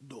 2।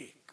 1।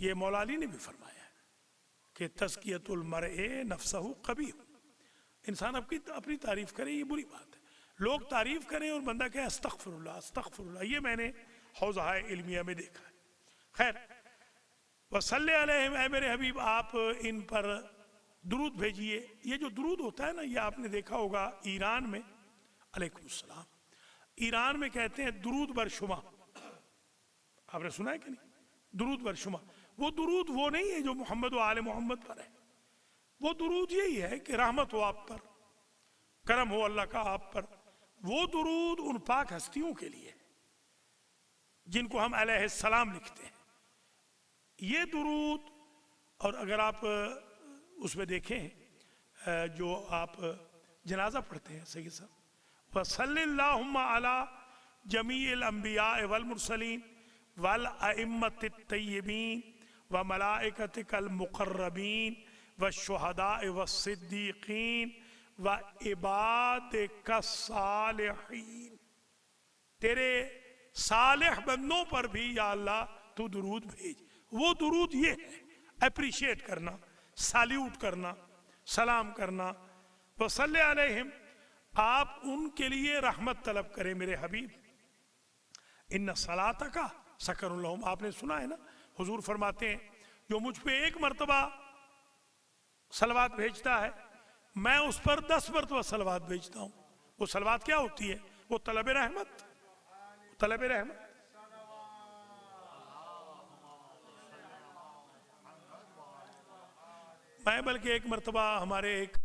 یہ مولا علی نے بھی فرمایا ہے کہ تزکیۃ المرء نفسہ قبیح، انسان اپنی تعریف کرے یہ بری بات ہے، لوگ تعریف کریں اور بندہ کہے استغفر اللہ استغفر اللہ، یہ میں نے حوزہ علمیہ میں دیکھا ہے۔ خیر، وصلی علیہم، اے میرے حبیب آپ ان پر درود بھیجیے۔ یہ جو درود ہوتا ہے نا، یہ آپ نے دیکھا ہوگا ایران میں، علیکم السلام، ایران میں کہتے ہیں درود برشمہ، آپ نے سنا ہے کہ نہیں؟ درود برشمہ، وہ درود وہ نہیں ہے جو محمد و آل محمد پر ہے، وہ درود یہی ہے کہ رحمت ہو آپ پر، کرم ہو اللہ کا آپ پر۔ وہ درود ان پاک ہستیوں کے لیے جن کو ہم علیہ السلام لکھتے ہیں، یہ درود۔ اور اگر آپ اس میں دیکھیں جو آپ جنازہ پڑھتے ہیں سید صاحب، وَصَلِّ اللَّهُمَّ عَلَى جَمِيعِ الْأَنبِيَاءِ وَالْمُرْسَلِينَ وَالْأَئِمَّةِ الطَّيِّبِينَ وَمَلَائِكَتِكَ الْمُقَرَّبِينَ وَالشُّهَدَاءِ وَالصِّدِّيقِينَ وَعِبَادِكَ الصَّالِحِينَ، تیرے صالح بندوں پر بھی یا اللہ تو درود بھیج۔ وہ درود یہ ہے اپریشیٹ کرنا، سالیوٹ کرنا، سلام کرنا۔ وصلی علیہم، آپ ان کے لیے رحمت طلب کریں میرے حبیب۔ ان صلاتک سکن لہم، آپ نے سنا ہے نا، حضور فرماتے ہیں جو مجھ پہ ایک مرتبہ صلوات بھیجتا ہے میں اس پر 10 مرتبہ صلوات بھیجتا ہوں۔ وہ صلوات کیا ہوتی ہے؟ وہ طلب رحمت، طلب رحمت۔ میں بلکہ ایک مرتبہ ہمارے ایک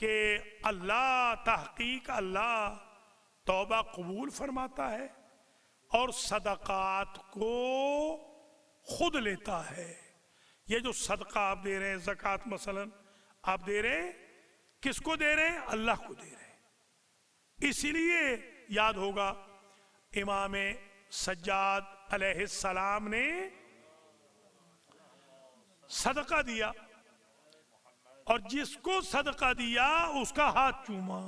کہ اللہ تحقیق اللہ توبہ قبول فرماتا ہے اور صدقات کو خود لیتا ہے. یہ جو صدقہ آپ دے رہے ہیں، زکوٰۃ مثلا آپ دے رہے ہیں، کس کو دے رہے ہیں؟ اللہ کو دے رہے ہیں. اسی لیے یاد ہوگا امام سجاد علیہ السلام نے صدقہ دیا، اور جس کو صدقہ دیا اس کا ہاتھ چوما.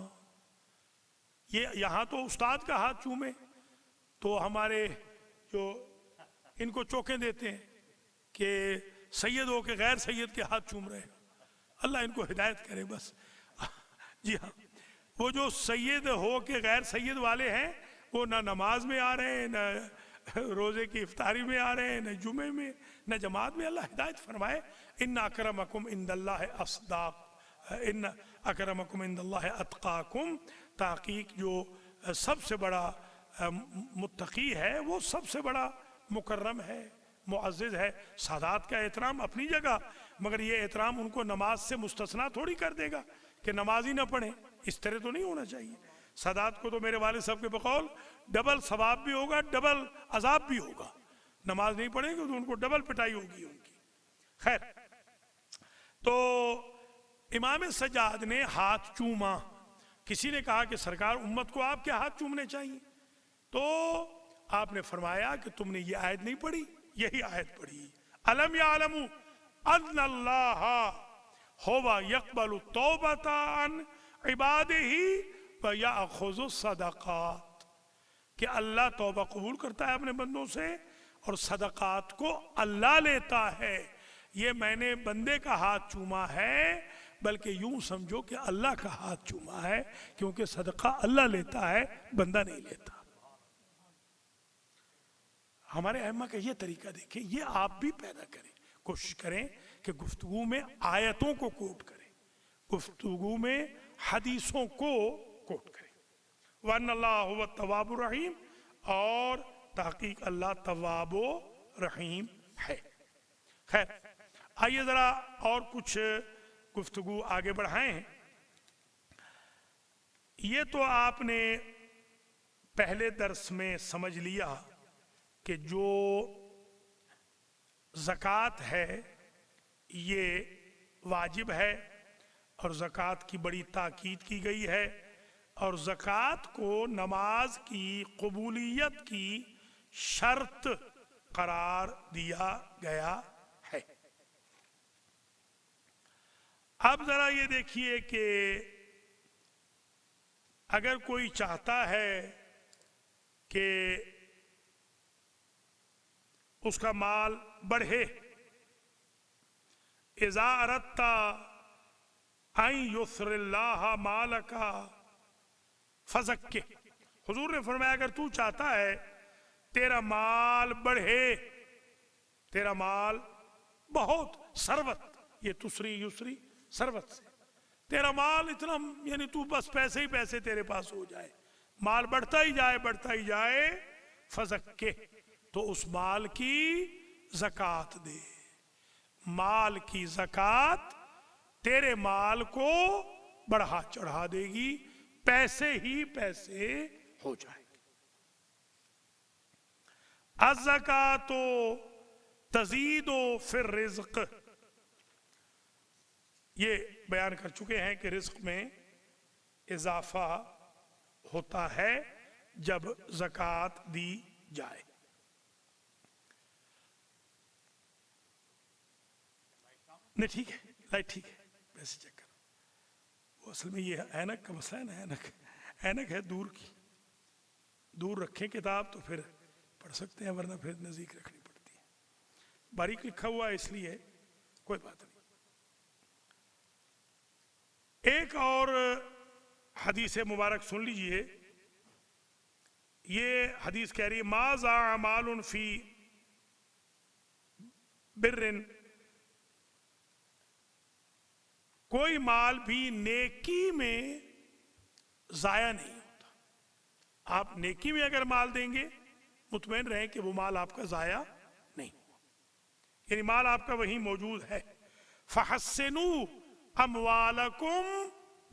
یہ یہاں تو استاد کا ہاتھ چومے تو ہمارے جو ان کو چوکیں دیتے ہیں کہ سید ہو کے غیر سید کے ہاتھ چوم رہے ہیں، اللہ ان کو ہدایت کرے بس. جی ہاں، وہ جو سید ہو کے غیر سید والے ہیں وہ نہ نماز میں آ رہے ہیں، نہ روزے کی افطاری میں آ رہے ہیں، نہ جمعے میں، نہ جماعت میں. اللہ ہدایت فرمائے. ان اکرمکم عند اللہ اصداق، ان اکرمکم عند اللہ اتقاکم. تحقیق جو سب سے بڑا متقی ہے وہ سب سے بڑا مکرم ہے، معزز ہے. سادات کا احترام اپنی جگہ، مگر یہ احترام ان کو نماز سے مستثنا تھوڑی کر دے گا کہ نماز ہی نہ پڑھیں. اس طرح تو نہیں ہونا چاہیے. سادات کو تو میرے والد صاحب کے بقول ڈبل ثواب بھی ہوگا، ڈبل عذاب بھی ہوگا. نماز نہیں پڑھیں گے تو ان کو ڈبل پٹائی ہوگی ان کی. خیر، تو امام سجاد نے ہاتھ چوما. کسی نے کہا کہ سرکار امت کو آپ کے ہاتھ چومنے چاہیے، تو آپ نے فرمایا کہ تم نے یہ آیت نہیں پڑھی؟ یہی آیت پڑھی، الم یعلموا ان اللہ ھو یقبل التوبۃ عن عبادہ ویأخذ الصدقات. کہ اللہ توبہ قبول کرتا ہے اپنے بندوں سے اور صدقات کو اللہ لیتا ہے. یہ میں نے بندے کا ہاتھ چوما ہے، بلکہ یوں سمجھو کہ اللہ کا ہاتھ چوما ہے، کیونکہ صدقہ اللہ لیتا ہے، بندہ نہیں لیتا. ہمارے ائمہ کا یہ طریقہ دیکھیں، یہ آپ بھی پیدا کریں. کوشش کریں کہ گفتگو میں آیتوں کو کوٹ کریں، گفتگو میں حدیثوں کو کوٹ کریں. وَأَنَّ اللَّهَ هُوَ التَّوَّابُ الرَّحِيمُ، اور تحقیق اللہ تواب و رحیم ہے. خیر، آئیے ذرا اور کچھ گفتگو آگے بڑھائیں ہیں. یہ تو آپ نے پہلے درس میں سمجھ لیا کہ جو زکوٰۃ ہے یہ واجب ہے اور زکوٰۃ کی بڑی تاکید کی گئی ہے، اور زکوٰۃ کو نماز کی قبولیت کی شرط قرار دیا گیا ہے. اب ذرا یہ دیکھیے کہ اگر کوئی چاہتا ہے کہ اس کا مال بڑھے، اذا اردت ان یسر اللہ مالک فزکہ. حضور نے فرمایا اگر تو چاہتا ہے تیرا مال بڑھے، تیرا مال بہت ثروت، یہ تسری یسری ثروت سے، تیرا مال اتنا، یعنی تو بس پیسے ہی پیسے تیرے پاس ہو جائے، مال بڑھتا ہی جائے بڑھتا ہی جائے، فزکہ، تو اس مال کی زکوٰۃ دے. مال کی زکوٰۃ تیرے مال کو بڑھا چڑھا دے گی، پیسے ہی پیسے ہو جائیں گے. الزکوٰۃ تزید فی الرزق، یہ بیان کر چکے ہیں کہ رزق میں اضافہ ہوتا ہے جب زکوٰۃ دی جائے. نہیں ٹھیک ہے، لائٹ ٹھیک ہے، ویسے چیک کرو. وہ اصل میں یہ اینک کا مسئلہ ہے نا، اینک ہے دور کی، دور رکھیں کتاب تو پھر پڑھ سکتے ہیں، ورنہ پھر نزدیک رکھنی پڑتی ہے. باریک لکھا ہوا ہے اس لیے کوئی بات نہیں. ایک اور حدیث مبارک سن لیجئے. یہ حدیث کہہ رہی ہے ما ضاع مال فی بر، کوئی مال بھی نیکی میں ضائع نہیں ہوتا. آپ نیکی میں اگر مال دیں گے مطمئن رہیں کہ وہ مال آپ کا ضائع نہیں ہوا، یعنی مال آپ کا وہیں موجود ہے. فحسنوا اموالکم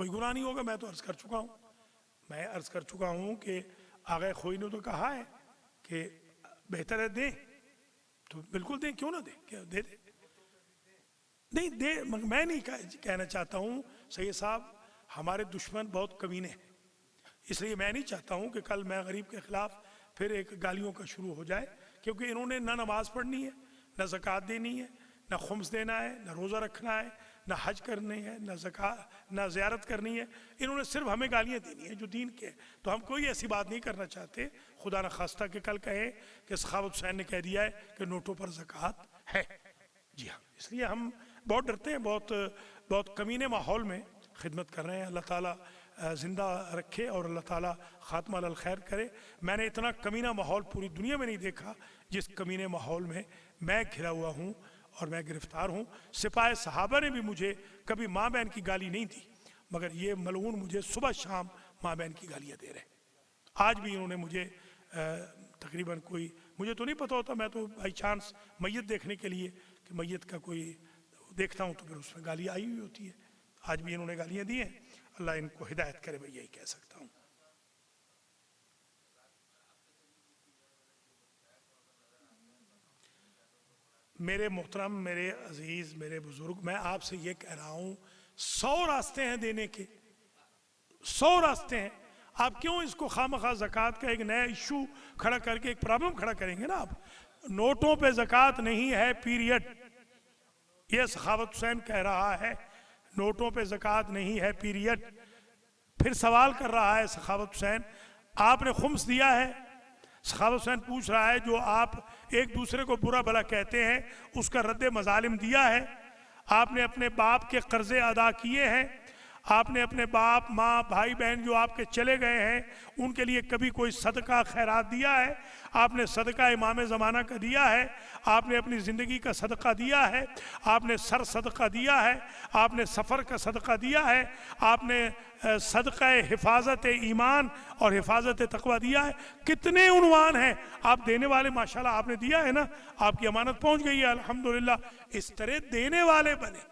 کوئی گناہ نہیں ہوگا. میں تو عرض کر چکا ہوں کہ آغا خوئی نے تو کہا ہے کہ بہتر ہے دیں تو بالکل دیں, کیوں نہ دیں, کیا دے دیں, نہیں دے. میں نہیں کہنا چاہتا ہوں سید صاحب ہمارے دشمن بہت کمینے ہیں, اس لیے میں نہیں چاہتا ہوں کہ کل میں غریب کے خلاف پھر ایک گالیوں کا شروع ہو جائے, کیونکہ انہوں نے نہ نماز پڑھنی ہے, نہ زکوٰۃ دینی ہے, نہ خمس دینا ہے, نہ روزہ رکھنا ہے, نہ حج کرنی ہے, نہ زیارت کرنی ہے. انہوں نے صرف ہمیں گالیاں دینی ہیں جو دین کے ہیں. تو ہم کوئی ایسی بات نہیں کرنا چاہتے, خدا نخواستہ کہ کل کہیں کہ سخاوت حسین نے کہہ دیا ہے کہ نوٹوں پر زکوٰۃ ہے. جی ہاں, اس لیے ہم بہت ڈرتے ہیں, بہت کمینے ماحول میں خدمت کر رہے ہیں. اللہ تعالیٰ زندہ رکھے اور اللہ تعالیٰ خاتمہ علی الخیر کرے. میں نے اتنا کمینہ ماحول پوری دنیا میں نہیں دیکھا جس کمینے ماحول میں میں گھرا ہوا ہوں اور میں گرفتار ہوں. سپاہ صحابہ نے بھی مجھے کبھی ماں بہن کی گالی نہیں دی, مگر یہ ملعون مجھے صبح شام ماں بہن کی گالیاں دے رہے ہیں. آج بھی انہوں نے مجھے تقریباً کوئی, مجھے تو نہیں پتہ ہوتا, میں تو بائی چانس میت دیکھنے کے لیے کہ میت کا کوئی دیکھتا ہوں تو پھر اس میں گالیاں آئی ہوئی ہوتی ہے. آج بھی انہوں نے گالیاں دی ہیں, اللہ ان کو ہدایت کرے, میں یہی کہہ سکتا ہوں. میرے محترم, میرے عزیز, میرے بزرگ, میں آپ سے یہ کہہ رہا ہوں 100 راستے ہیں دینے کے, 100 راستے ہیں. آپ کیوں اس کو خواہ زکوٰۃ کا ایک نیا ایشو کھڑا کر کے ایک پرابلم کھڑا کریں گے نا. آپ نوٹوں پہ زکوٰۃ نہیں ہے, پیریڈ. یہ سخاوت حسین کہہ رہا ہے نوٹوں پہ زکوٰۃ نہیں ہے, پیریڈ. پھر سوال کر رہا ہے سخاوت حسین, آپ نے خمس دیا ہے؟ سخاوت حسین پوچھ رہا ہے جو آپ ایک دوسرے کو برا بھلا کہتے ہیں اس کا رد مظالم دیا ہے؟ آپ نے اپنے باپ کے قرضے ادا کیے ہیں؟ آپ نے اپنے باپ, ماں, بھائی بہن جو آپ کے چلے گئے ہیں ان کے لیے کبھی کوئی صدقہ خیرات دیا ہے؟ آپ نے صدقہ امام زمانہ کا دیا ہے؟ آپ نے اپنی زندگی کا صدقہ دیا ہے؟ آپ نے سر صدقہ دیا ہے؟ آپ نے سفر کا صدقہ دیا ہے؟ آپ نے صدقہ حفاظت ایمان اور حفاظت تقوی دیا ہے؟ کتنے عنوان ہیں آپ دینے والے, ماشاءاللہ آپ نے دیا ہے نا, آپ کی امانت پہنچ گئی ہے الحمدللہ. اس طرح دینے والے بنے,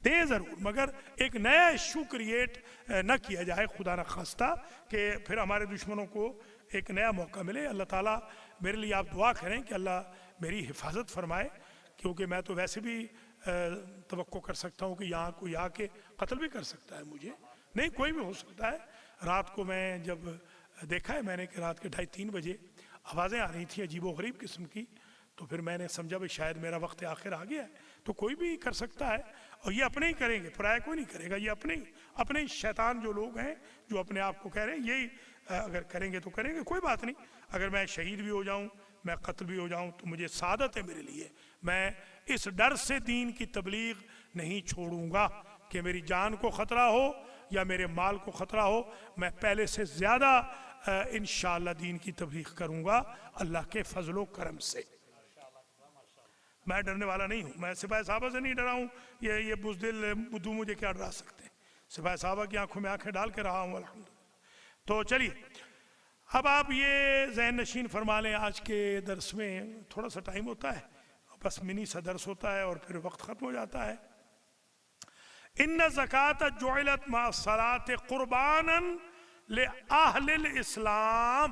دے ضرور, مگر ایک نیا ایشو کریٹ نہ کیا جائے خدا نخواستہ کہ پھر ہمارے دشمنوں کو ایک نیا موقع ملے. اللہ تعالیٰ میرے لیے آپ دعا کریں کہ اللہ میری حفاظت فرمائے, کیونکہ میں تو ویسے بھی توقع کر سکتا ہوں کہ یہاں کوئی آ کے قتل بھی کر سکتا ہے مجھے, نہیں کوئی بھی ہو سکتا ہے. رات کو میں جب دیکھا ہے میں نے کہ رات کے 2:30-3 بجے آوازیں آ رہی تھیں عجیب و غریب قسم کی, تو پھر میں نے سمجھا بھی شاید میرا وقت آخر آ گیا ہے. تو کوئی بھی کر سکتا ہے, اور یہ اپنے ہی کریں گے, پرایا کوئی نہیں کرے گا. یہ اپنے ہی شیطان جو لوگ ہیں جو اپنے آپ کو کہہ رہے ہیں, یہی اگر کریں گے تو کریں گے, کوئی بات نہیں. اگر میں شہید بھی ہو جاؤں, میں قتل بھی ہو جاؤں, تو مجھے سعادت ہے میرے لیے. میں اس ڈر سے دین کی تبلیغ نہیں چھوڑوں گا کہ میری جان کو خطرہ ہو یا میرے مال کو خطرہ ہو. میں پہلے سے زیادہ انشاءاللہ دین کی تبلیغ کروں گا اللہ کے فضل و کرم سے. میں ڈرنے والا نہیں ہوں, میں سپاہ صحابہ سے نہیں ڈرا ہوں. یہ بزدل بدو مجھے کیا ڈرا سکتے ہیں؟ سپاہ صحابہ کی آنکھوں میں آنکھیں ڈال کے رہا ہوں الحمدللہ. تو چلیے اب آپ یہ ذہن نشین فرما لیں, آج کے درس میں تھوڑا سا ٹائم ہوتا ہے, بس منی سا درس ہوتا ہے اور پھر وقت ختم ہو جاتا ہے. ان الزکاۃ جعلت مع الصلاۃ قربانا لأہل الاسلام.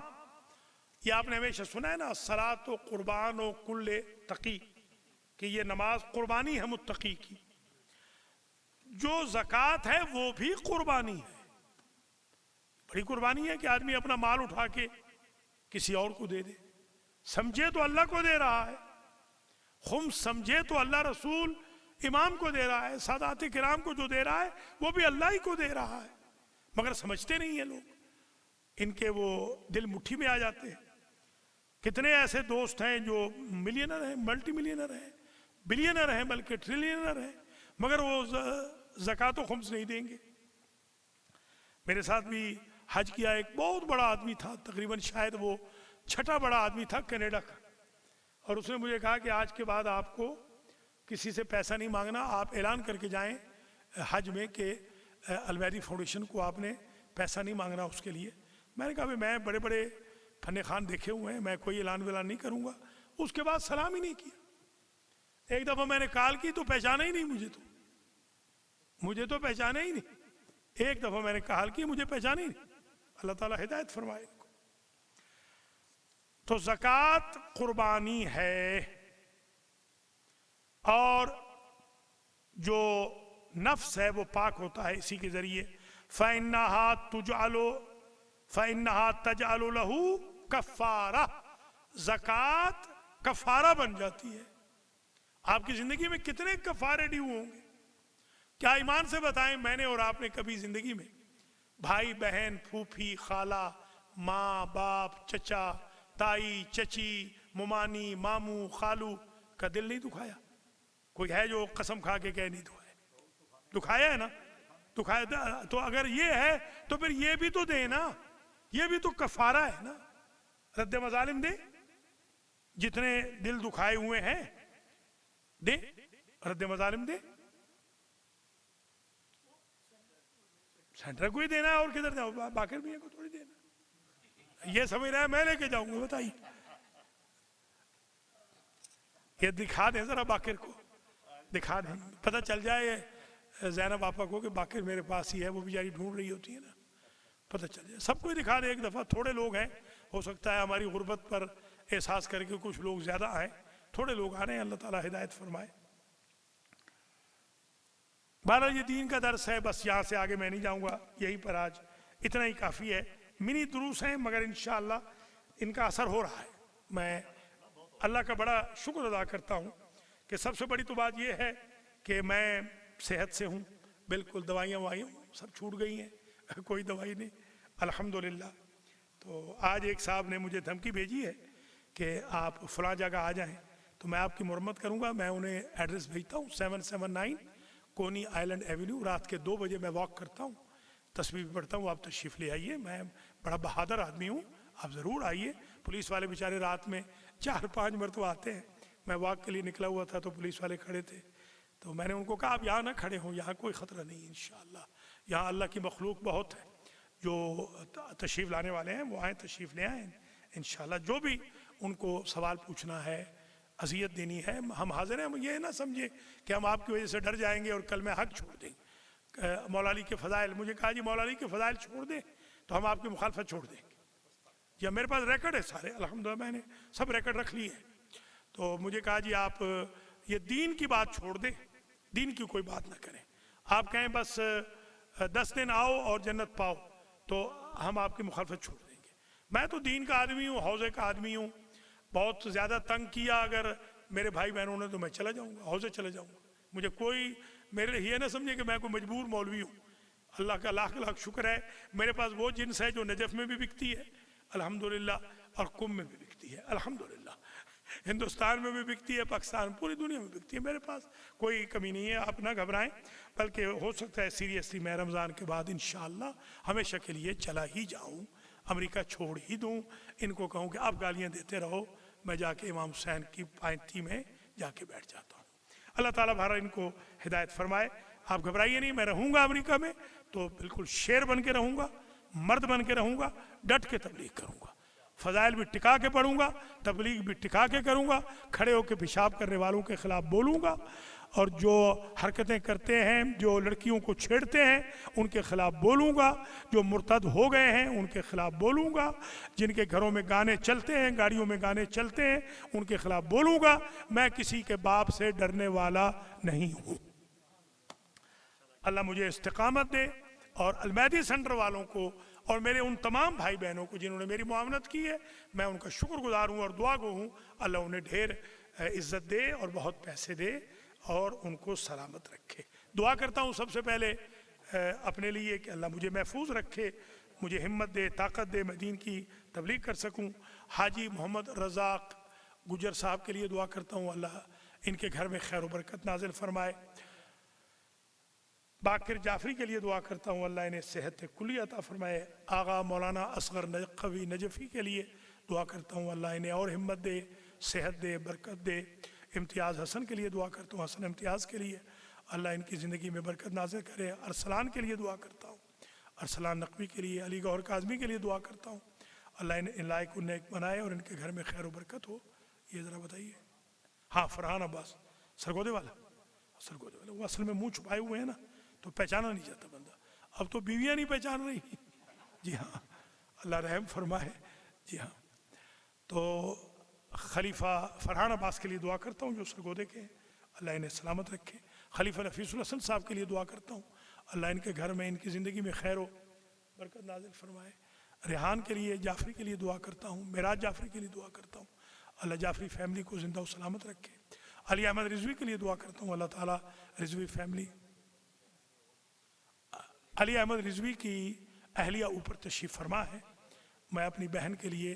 یہ آپ نے ہمیشہ سنا ہے نا, الصلاۃ قربان و کل تقی, کہ یہ نماز قربانی ہے متقی کی. جو زکوٰۃ ہے وہ بھی قربانی ہے, بڑی قربانی ہے کہ آدمی اپنا مال اٹھا کے کسی اور کو دے دے. سمجھے تو اللہ کو دے رہا ہے, خمس سمجھے تو اللہ رسول امام کو دے رہا ہے, سادات کرام کو جو دے رہا ہے وہ بھی اللہ ہی کو دے رہا ہے, مگر سمجھتے نہیں ہیں لوگ, ان کے وہ دل مٹھی میں آ جاتے ہیں. کتنے ایسے دوست ہیں جو ملینر ہیں, ملٹی ملینر ہیں, بلینر ہیں, بلکہ ٹریلینر ہیں, مگر وہ زکوٰۃ و خمس نہیں دیں گے. میرے ساتھ بھی حج کیا ایک بہت بڑا آدمی تھا, تقریباً شاید وہ 6واں بڑا آدمی تھا کینیڈا کا, اور اس نے مجھے کہا کہ آج کے بعد آپ کو کسی سے پیسہ نہیں مانگنا, آپ اعلان کر کے جائیں حج میں کہ المیری فاؤنڈیشن کو آپ نے پیسہ نہیں مانگنا اس کے لیے. میں نے کہا میں بڑے بڑے فن خان دیکھے ہوئے ہیں, میں کوئی اعلان ویلان نہیں کروں گا. اس کے بعد سلام ہی نہیں کیا. ایک دفعہ میں نے کال کی تو پہچانا ہی نہیں, مجھے تو پہچانا ہی نہیں. ایک دفعہ میں نے کہا کہ مجھے پہچانی نہیں، اللہ تعالیٰ ہدایت فرمائے ان کو۔ تو زکوٰۃ قربانی ہے، اور جو نفس ہے وہ پاک ہوتا ہے اسی کے ذریعے۔ فَإِنَّهَا تَجْعَلُ لَهُ کفارہ، زکوٰۃ کفارہ بن جاتی ہے۔ آپ کی زندگی میں کتنے کفارے ڈیو ہوں گے؟ کیا ایمان سے بتائیں، میں نے اور آپ نے کبھی زندگی میں بھائی بہن پھوپھی خالہ ماں باپ چچا تائی چچی ممانی ماموں خالو کا دل نہیں دکھایا؟ کوئی ہے جو قسم کھا کے کہہ نہیں دکھایا؟ دکھایا ہے نا، دکھایا۔ تو اگر یہ ہے تو پھر یہ بھی تو دے نا، یہ بھی تو کفارہ ہے نا، رد مظالم دے، جتنے دل دکھائے ہوئے ہیں دے، رد مظالم دے۔ سینٹر کو ہی دینا ہے اور کدھر جاؤ؟ باقر بھی کو تھوڑی دینا، یہ سمجھ رہا ہے میں لے کے جاؤں گا؟ بتائیے، یہ دکھا دیں ذرا، باقر کو دکھا دیں، پتہ چل جائے زینب آپا کو کہ باقر میرے پاس ہی ہے، وہ بیچاری ڈھونڈ رہی ہوتی ہے نا، پتہ چل جائے۔ سب کو ہی دکھا دیں ایک دفعہ، تھوڑے لوگ ہیں، ہو سکتا ہے ہماری غربت پر احساس کر کے کچھ لوگ زیادہ آئیں، تھوڑے لوگ آ رہے ہیں، اللہ تعالیٰ ہدایت فرمائے۔ بہرحال یہ دین کا درس ہے، بس یہاں سے آگے میں نہیں جاؤں گا، یہیں پر آج اتنا ہی کافی ہے۔ منی دروس ہیں مگر انشاءاللہ ان کا اثر ہو رہا ہے۔ میں اللہ کا بڑا شکر ادا کرتا ہوں کہ سب سے بڑی تو بات یہ ہے کہ میں صحت سے ہوں، بالکل دوائیاں سب چھوٹ گئی ہیں، کوئی دوائی نہیں الحمدللہ۔ تو آج ایک صاحب نے مجھے دھمکی بھیجی ہے کہ آپ فلاں جگہ آ جائیں، تو میں آپ کی مرمت کروں گا، میں انہیں ایڈریس بھیجتا ہوں 779 کونی آئلینڈ ایونیو، رات کے 2 بجے میں واک کرتا ہوں، تسبیح پڑھتا ہوں، آپ تشریف لے آئیے، میں بڑا بہادر آدمی ہوں، آپ ضرور آئیے۔ پولیس والے بیچارے رات میں 4-5 مرتبہ آتے ہیں، میں واک کے لیے نکلا ہوا تھا تو پولیس والے کھڑے تھے، تو میں نے ان کو کہا آپ یہاں نہ کھڑے ہوں، یہاں کوئی خطرہ نہیں انشاءاللہ، یہاں اللہ کی مخلوق بہت ہے، جو تشریف لانے والے ہیں وہ آئیں، تشریف لے آئیں انشاءاللہ، جو بھی ان کو سوال پوچھنا ہے اذیت دینی ہے ہم حاضر ہیں۔ ہم یہ نہ سمجھے کہ ہم آپ کی وجہ سے ڈر جائیں گے اور کل میں حق چھوڑ دیں گے۔ مولا علی کے فضائل، مجھے کہا جی مولا علی کے فضائل چھوڑ دیں تو ہم آپ کی مخالفت چھوڑ دیں گے، یا میرے پاس ریکارڈ ہے سارے الحمدللہ، میں نے سب ریکارڈ رکھ لیے ہیں۔ تو مجھے کہا جی آپ یہ دین کی بات چھوڑ دیں، دین کی کوئی بات نہ کریں، آپ کہیں بس 10 دن آؤ اور جنت پاؤ تو ہم آپ کی مخالفت چھوڑ دیں گے۔ میں تو دین کا آدمی ہوں، حوضے کا آدمی ہوں، بہت زیادہ تنگ کیا اگر میرے بھائی بہنوں نے تو میں چلا جاؤں گا، حوضے چلا جاؤں گا، مجھے کوئی میرے یہ نہ سمجھے کہ میں کوئی مجبور مولوی ہوں۔ اللہ کا لاکھ لاکھ شکر ہے میرے پاس وہ جنس ہے جو نجف میں بھی بکتی ہے الحمدللہ، اور قم میں بھی بکتی ہے الحمدللہ، ہندوستان میں بھی بکتی ہے، پاکستان، پوری دنیا میں بکتی ہے، میرے پاس کوئی کمی نہیں ہے، آپ نہ گھبرائیں، بلکہ ہو سکتا ہے سیریسلی میں رمضان کے بعد انشاءاللہ ہمیشہ کے لیے چلا ہی جاؤں، امریکہ چھوڑ ہی دوں، ان کو کہوں کہ آپ گالیاں دیتے رہو، میں جا کے امام حسین کی پائنتی میں جا کے بیٹھ جاتا ہوں۔ اللہ تعالیٰ بہرحال ان کو ہدایت فرمائے۔ آپ گھبرائیے نہیں، میں رہوں گا امریکہ میں تو بالکل شیر بن کے رہوں گا، مرد بن کے رہوں گا، ڈٹ کے تبلیغ کروں گا، فضائل بھی ٹکا کے پڑھوں گا، تبلیغ بھی ٹکا کے کروں گا، کھڑے ہو کے پیشاب کرنے والوں کے خلاف بولوں گا، اور جو حرکتیں کرتے ہیں، جو لڑکیوں کو چھیڑتے ہیں ان کے خلاف بولوں گا، جو مرتد ہو گئے ہیں ان کے خلاف بولوں گا، جن کے گھروں میں گانے چلتے ہیں، گاڑیوں میں گانے چلتے ہیں، ان کے خلاف بولوں گا۔ میں کسی کے باپ سے ڈرنے والا نہیں ہوں۔ اللہ مجھے استقامت دے، اور المہدی سینٹر والوں کو اور میرے ان تمام بھائی بہنوں کو جنہوں نے میری معاونت کی ہے، میں ان کا شکر گزار ہوں اور دعا گو ہوں، اللہ انہیں ڈھیر عزت دے اور بہت پیسے دے اور ان کو سلامت رکھے۔ دعا کرتا ہوں سب سے پہلے اپنے لیے کہ اللہ مجھے محفوظ رکھے، مجھے ہمت دے، طاقت دے، میں دین کی تبلیغ کر سکوں۔ حاجی محمد رزاق گجر صاحب کے لیے دعا کرتا ہوں، اللہ ان کے گھر میں خیر و برکت نازل فرمائے۔ باقر جعفری کے لیے دعا کرتا ہوں، اللہ انہیں صحت کلی عطا فرمائے۔ آغا مولانا اصغر قوی نجفی کے لیے دعا کرتا ہوں، اللہ انہیں اور ہمت دے، صحت دے، برکت دے۔ امتیاز حسن کے لیے دعا کرتا ہوں، حسن امتیاز کے لیے اللہ ان کی زندگی میں برکت نازل کرے۔ ارسلان کے لیے دعا کرتا ہوں، ارسلان نقوی کے لیے، علی گوہر کاظمی کے لیے دعا کرتا ہوں، اللہ ان لائق و نیک بنائے اور ان کے گھر میں خیر و برکت ہو۔ یہ ذرا بتائیے، ہاں فرحان عباس سرگودے والا، سرگودے والا، وہ اصل میں منہ چھپائے ہوئے ہیں نا تو پہچانا نہیں جاتا بندہ۔ اب تو بیویاں نہیں پہچان رہی. جی ہاں اللہ رحم فرمائے. جی ہاں تو خلیفہ فرحان عباس کے لیے دعا کرتا ہوں جو سرگودے کے ہیں، اللہ انہیں سلامت رکھے. خلیفہ نفیس الحسن صاحب کے لیے دعا کرتا ہوں، اللہ ان کے گھر میں ان کی زندگی میں خیر و برکت نازل فرمائے. ریحان کے لیے، جعفری کے لیے دعا کرتا ہوں، معراج جعفری کے لیے دعا کرتا ہوں، اللہ جعفری فیملی کو زندہ و سلامت رکھے. علی احمد رضوی کے لیے دعا کرتا ہوں، اللہ تعالیٰ رضوی فیملی، علی احمد رضوی کی اہلیہ اوپر تشریف فرما ہے. میں اپنی بہن کے لیے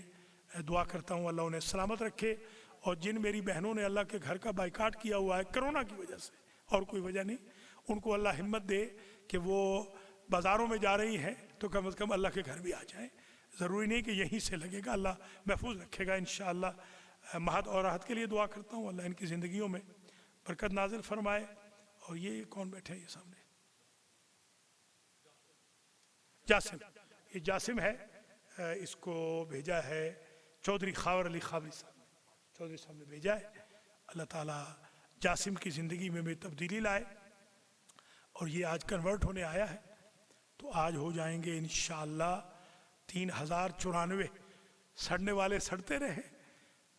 دعا کرتا ہوں اللہ انہیں سلامت رکھے. اور جن میری بہنوں نے اللہ کے گھر کا بائیکاٹ کیا ہوا ہے کرونا کی وجہ سے اور کوئی وجہ نہیں، ان کو اللہ ہمت دے کہ وہ بازاروں میں جا رہی ہیں تو کم از کم اللہ کے گھر بھی آ جائیں. ضروری نہیں کہ یہیں سے لگے گا، اللہ محفوظ رکھے گا انشاءاللہ. مہد اور راحت کے لیے دعا کرتا ہوں، اللہ ان کی زندگیوں میں برکت نازل فرمائے. اور یہ کون بیٹھے ہیں یہ سامنے؟ جاسم. یہ جاسم ہے، اس کو بھیجا ہے چودھری خاور علی خاوری صاحب، چودھری صاحب نے بھیجا ہے. اللہ تعالیٰ جاسم کی زندگی میں بھی تبدیلی لائے. اور یہ آج کنورٹ ہونے آیا ہے تو آج ہو جائیں گے انشاءاللہ 3094. سڑنے والے سڑتے رہیں،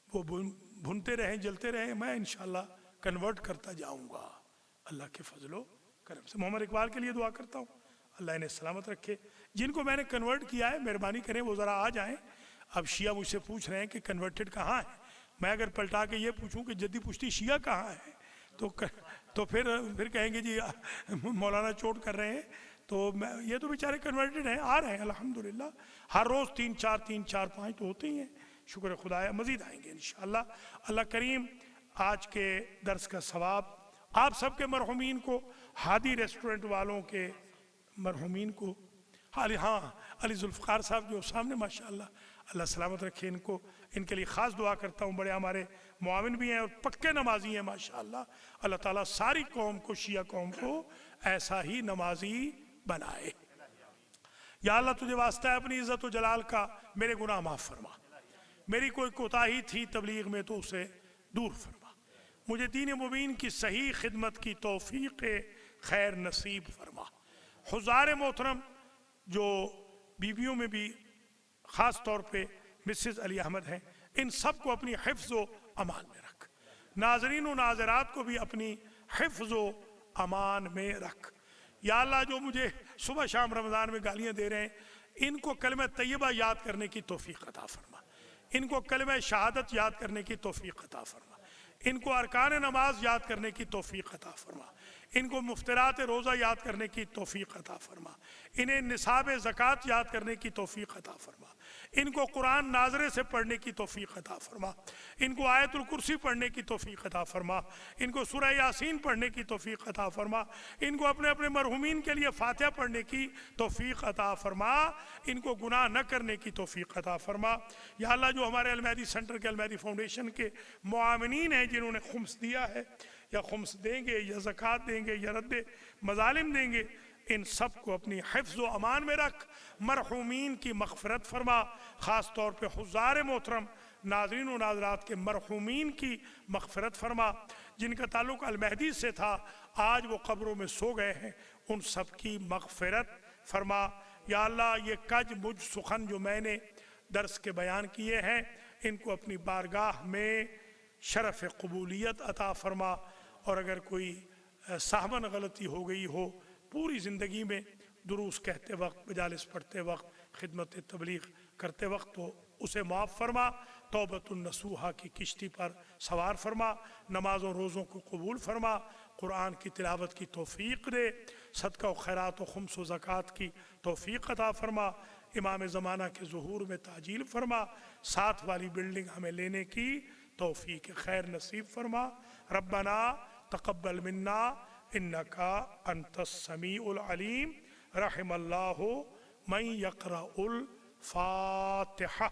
وہ بھنتے رہیں، جلتے رہیں، میں انشاءاللہ کنورٹ کرتا جاؤں گا اللہ کے فضل و کرم سے. محمد اقبال کے لیے دعا کرتا ہوں، اللہ انہیں سلامت رکھے. جن کو میں نے کنورٹ کیا ہے مہربانی کریں وہ ذرا آ جائیں. اب شیعہ مجھ سے پوچھ رہے ہیں کہ کنورٹڈ کہاں ہے. میں اگر پلٹا کے یہ پوچھوں کہ جدی پشتی شیعہ کہاں ہے تو پھر کہیں گے جی مولانا چوٹ کر رہے ہیں. تو یہ تو بیچارے کنورٹڈ ہیں، آ رہے ہیں الحمدللہ. ہر روز 3-4 5 تو ہوتے ہی ہیں. شکر خدایا، مزید آئیں گے انشاءاللہ. اللہ کریم آج کے درس کا ثواب آپ سب کے مرحومین کو، ہادی ریسٹورنٹ والوں کے مرحومین کو، ہاں علی ذوالفقار صاحب جو سامنے ماشاءاللہ، اللہ سلامت رکھے ان کو. ان کے لیے خاص دعا کرتا ہوں، بڑے ہمارے معاون بھی ہیں اور پکے نمازی ہیں ماشاءاللہ. اللہ تعالیٰ ساری قوم کو، شیعہ قوم کو ایسا ہی نمازی بنائے. یا اللہ تجھے واسطہ ہے اپنی عزت و جلال کا میرے گناہ معاف فرما. میری کوئی کوتاہی تھی تبلیغ میں تو اسے دور فرما. مجھے دین مبین کی صحیح خدمت کی توفیق خیر نصیب فرما. حضار محترم جو بیویوں میں بھی خاص طور پہ مسز علی احمد ہیں، ان سب کو اپنی حفظ و امان میں رکھ. ناظرین و ناظرات کو بھی اپنی حفظ و امان میں رکھ. یا اللہ جو مجھے صبح شام رمضان میں گالیاں دے رہے ہیں ان کو کلمہ طیبہ یاد کرنے کی توفیق عطا فرما. ان کو کلمہ شہادت یاد کرنے کی توفیق عطا فرما. ان کو ارکان نماز یاد کرنے کی توفیق عطا فرما. ان کو مفترات روزہ یاد کرنے کی توفیق عطا فرما. انہیں نصاب زکوٰۃ یاد کرنے کی توفیق عطا فرما. ان کو قرآن ناظرے سے پڑھنے کی توفیق عطا فرما. ان کو آیت الکرسی پڑھنے کی توفیق عطا فرما. ان کو سورہ یاسین پڑھنے کی توفیق عطا فرما. ان کو اپنے اپنے مرحومین کے لیے فاتحہ پڑھنے کی توفیق عطا فرما. ان کو گناہ نہ کرنے کی توفیق عطا فرما. یا اللہ جو ہمارے المہدی سینٹر کے، المہدی فاؤنڈیشن کے معاونین ہیں جنہوں نے خمس دیا ہے یا خمس دیں گے یا زکوٰۃ دیں گے یا رد مظالم دیں گے، ان سب کو اپنی حفظ و امان میں رکھ. مرحومین کی مغفرت فرما، خاص طور پہ حضار محترم ناظرین و ناظرات کے مرحومین کی مغفرت فرما. جن کا تعلق المہدی سے تھا آج وہ قبروں میں سو گئے ہیں، ان سب کی مغفرت فرما. یا اللہ یہ کج مجھ سخن جو میں نے درس کے بیان کیے ہیں ان کو اپنی بارگاہ میں شرف قبولیت عطا فرما. اور اگر کوئی سہمن غلطی ہو گئی ہو پوری زندگی میں، دروس کہتے وقت، مجالس پڑھتے وقت، خدمت تبلیغ کرتے وقت، تو اسے معاف فرما. توبۃ النصوحہ کی کشتی پر سوار فرما. نمازوں روزوں کو قبول فرما. قرآن کی تلاوت کی توفیق دے. صدقہ و خیرات و خمس و زکوٰۃ کی توفیق عطا فرما. امام زمانہ کے ظہور میں تعجیل فرما. ساتھ والی بلڈنگ ہمیں لینے کی توفیق خیر نصیب فرما. ربنا تقبل منا انکا انت السمیع العلیم. رحم اللہ من یقرأ الفاتحہ.